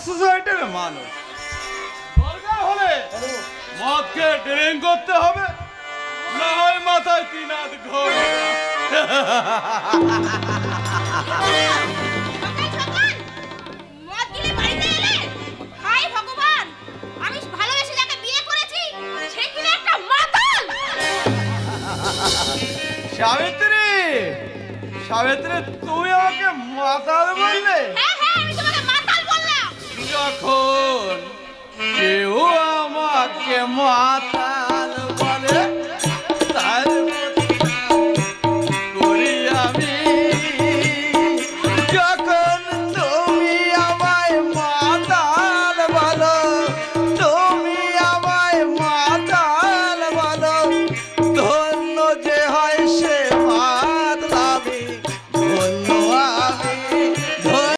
সোসাইটির মানুষ, দরকার হলে মদকে ড্রিঙ্ক করতে হবে, না হয় মাথায় 3 হাত ঘোর। সাবিত্রী, সাবিত্রী, তুমি আমাকে মাতাল বললে? যখন কেউ আমাকে মাতাল